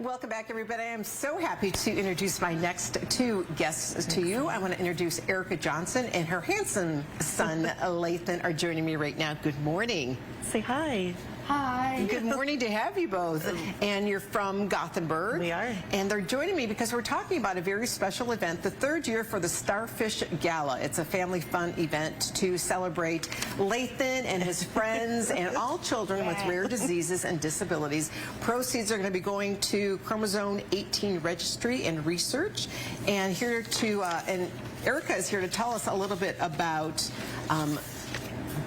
Welcome back, everybody. I am so happy to introduce my next two guests to you. I want to introduce Erica Johnson and her handsome son, Lathan, are joining me right now. Good morning. Say hi. Hi. Good morning to have you both. And you're from Gothenburg. We are. And they're joining me because we're talking about a very special event, the third year for the Starfish Gala. It's a family fun event to celebrate Lathan and his friends and all children with rare diseases and disabilities. Proceeds are going to be going to Chromosome 18 Registry and Research. And here to, and Erica is here to tell us a little bit about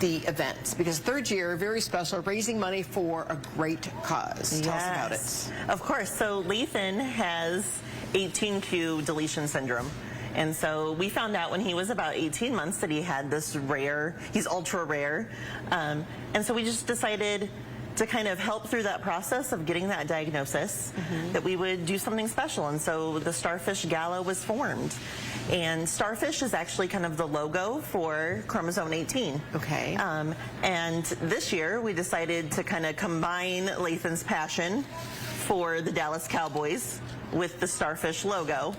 the event, because third year, very special, raising money for a great cause. Tell us about it. Of course. So Lathan has 18q deletion syndrome. And so we found out when he was about 18 months that he had this rare, he's ultra rare. And so we just decided to kind of help through that process of getting that diagnosis, that we would do something special. And so the Starfish Gala was formed. And Starfish is actually kind of the logo for Chromosome 18. Okay. And this year we decided to kind of combine Lathan's passion for the Dallas Cowboys with the Starfish logo.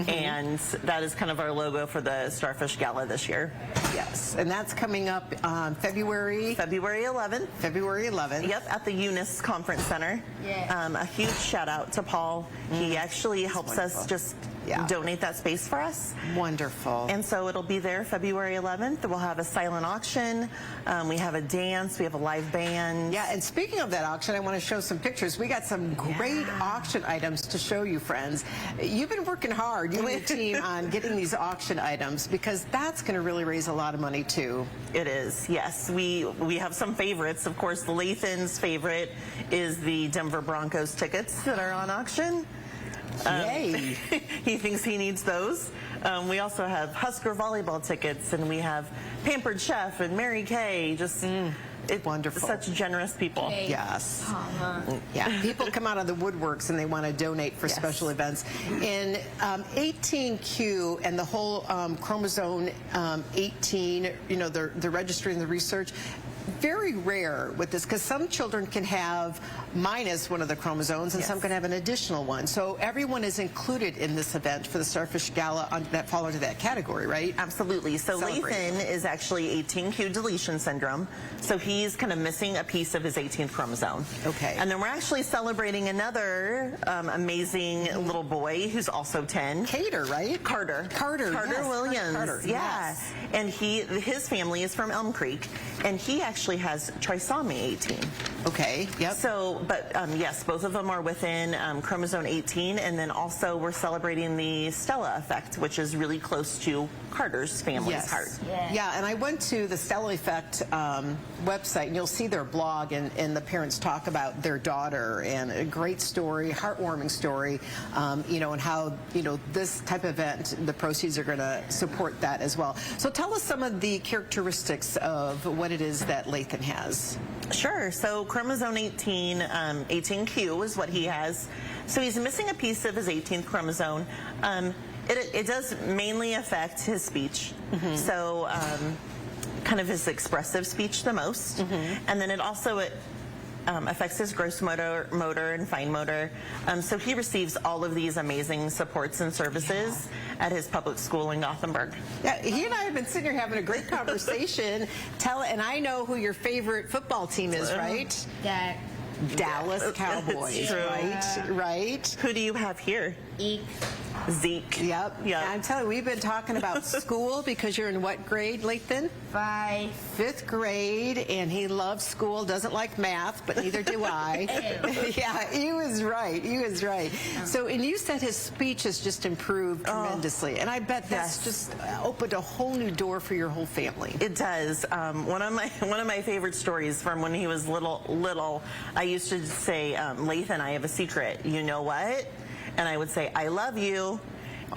And that is kind of our logo for the Starfish Gala this year. Yes, and that's coming up on February 11th. February 11th. Yep, at the Eunice Conference Center. Yeah. A huge shout out to Paul. He actually helps us just donate that space for us. Wonderful. And so it'll be there February 11th. We'll have a silent auction. We have a dance. We have a live band. Yeah, and speaking of that auction, I want to show some pictures. We got some great auction items to show you, friends. You've been working hard, you and your team, on getting these auction items, because that's going to really raise a lot of money, too. It is, yes. We have some favorites. Of course, the Lathan's favorite is the Denver Broncos tickets that are on auction. Yay. He thinks he needs those. We also have Husker volleyball tickets, and we have Pampered Chef and Mary Kay. Just wonderful. Such generous people. Yes. Yeah, people come out of the woodworks and they want to donate for special events. In 18q and the whole Chromosome 18, you know, the registry and the research, very rare with this, because some children can have minus one of the chromosomes and some can have an additional one. So everyone is included in this event for the Starfish Gala that fall into that category, right? Absolutely. So Lathan is actually 18q deletion syndrome. So he's kind of missing a piece of his 18th chromosome. Okay. And then we're actually celebrating another amazing little boy who's also 10. Cater, right? Carter yes. Williams. Carter, yeah. yes. And his family is from Elm Creek, and he actually has trisomy 18. Okay, yep. So, but yes, both of them are within chromosome 18, and then also we're celebrating the Stella effect, which is really close to Carter's family's heart. Yeah, and I went to the Stella Effect website, and you'll see their blog, and the parents talk about their daughter, and a great story, heartwarming story, you know, and how, you know, this type of event, the proceeds are going to support that as well. So tell us some of the characteristics of what it is that Lathan has. Sure. So chromosome 18, 18q is what he has. So he's missing a piece of his 18th chromosome. It does mainly affect his speech. So kind of his expressive speech the most. And then it also affects his gross motor and fine motor. So he receives all of these amazing supports and services at his public school in Gothenburg. Yeah, he and I have been sitting here having a great conversation. And I know who your favorite football team is, right? Yeah. Dallas Cowboys, right? Who do you have here? Zeke. Yep. I'm telling you, we've been talking about school, because you're in what grade, Lathan? 5th grade, and he loves school, doesn't like math, but neither do I. Yeah, he was right. He was right. So, and you said his speech has just improved tremendously, and I bet that's just opened a whole new door for your whole family. It does. One of my favorite stories from when he was little, I used to say, Lathan, I have a secret. You know what? And I would say, I love you.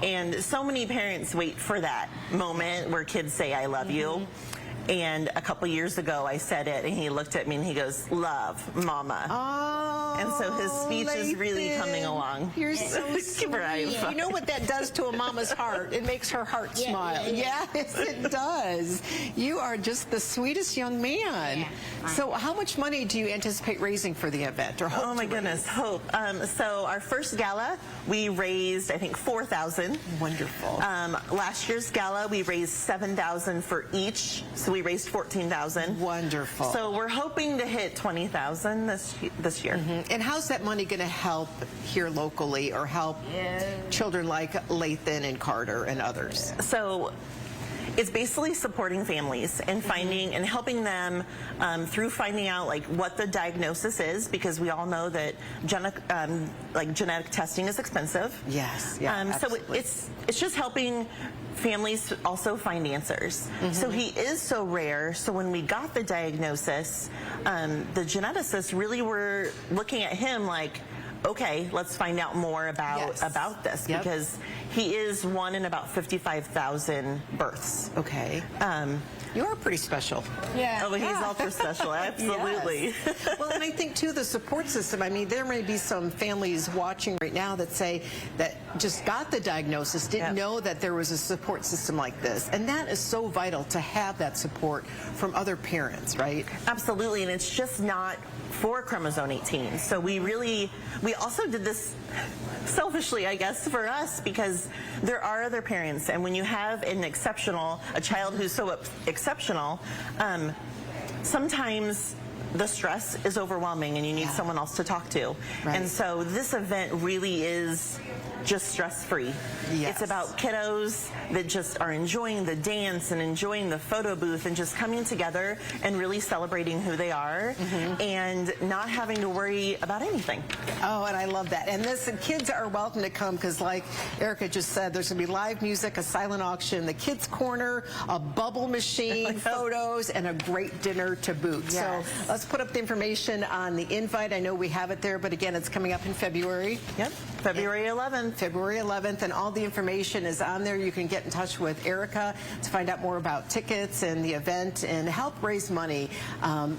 And so many parents wait for that moment where kids say, I love you. And a couple years ago, I said it, and he looked at me and he goes, "Love, Mama." Oh, and so his speech is really coming along. You're so Keep her eye sweet. up. You know what that does to a mama's heart? It makes her heart smile. Yes, it does. You are just the sweetest young man. Yeah. So how much money do you anticipate raising for the event? Or hope Oh my to goodness, raise? hope. So our first gala, we raised, I think, $4,000. Wonderful. Last year's gala, we raised $7,000 for each, so we raised $14,000. Wonderful. So we're hoping to hit $20,000 this year. And how's that money going to help here locally or help children like Lathan and Carter and others? So it's basically supporting families and finding and helping them through finding out like what the diagnosis is, because we all know that genetic testing is expensive. Yes, yeah, so it's just helping families also find answers. So he is so rare. So when we got the diagnosis, the geneticists really were looking at him like, okay, let's find out more about this, because he is one in about 55,000 births. Okay. You are pretty special. Yeah. Oh, he's ultra special, absolutely. Yes. Well, and I think, too, the support system, I mean, there may be some families watching right now that say that just got the diagnosis, didn't know that there was a support system like this. And that is so vital to have that support from other parents, right? Absolutely, and it's just not for chromosome 18. So we also did this selfishly, I guess, for us, because there are other parents, and when you have a child who's so exceptional, sometimes the stress is overwhelming and you need someone else to talk to. Right. And so this event really is just stress-free. Yes. It's about kiddos that just are enjoying the dance and enjoying the photo booth and just coming together and really celebrating who they are and not having to worry about anything. Oh, and I love that. And kids are welcome to come, because like Erica just said, there's going to be live music, a silent auction, the kids' corner, a bubble machine, photos, and a great dinner to boot. Yes. So let's put up the information on the invite. I know we have it there, but again, it's coming up in February. Yep, February 11th. February 11th, and all the information is on there. You can get in touch with Erica to find out more about tickets and the event and help raise money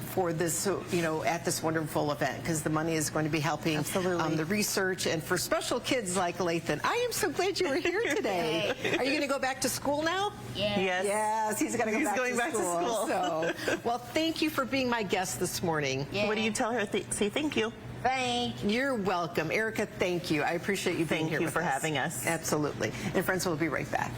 for this, at this wonderful event, because the money is going to be helping the research and for special kids like Lathan. I am so glad you were here today. Are you going to go back to school now? Yes. Yes, he's going to go back to school. So, well, thank you for being my guest this morning. Yeah. What do you tell her? Say thank you. Thank you. You're welcome. Erica, thank you. I appreciate you being here with us. Thank you for having us. Absolutely. And friends, we'll be right back.